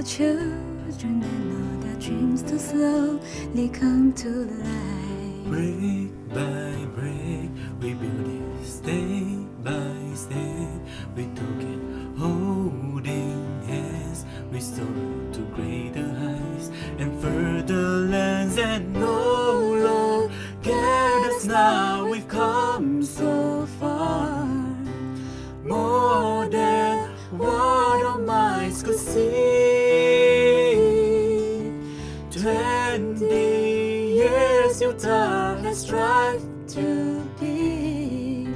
children and all their dreams to slowly come to life. Break by break, we build it step by step. We took it holding hands. We soared to greater heights and further lands. And oh Lord, get us now. We've come so far, more than what our minds could see. 20 years UTAR has tried to be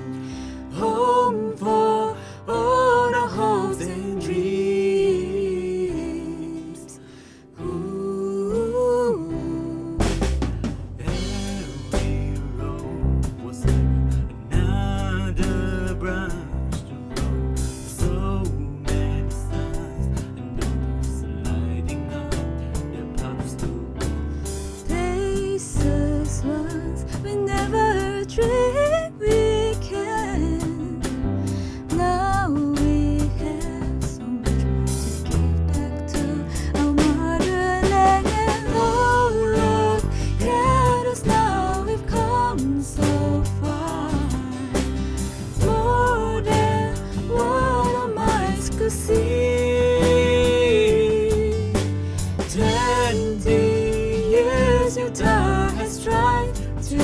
home for all our hopes and dreams. Ooh. Every road was like another branch to grow. So many stars and others lighting up their paths to go. Places once we never dreamed we can. Now we have so much more to give back to our motherland. And oh Lord, get us now. We've come so far, more than what our minds could see. 20 years UTAR has tried to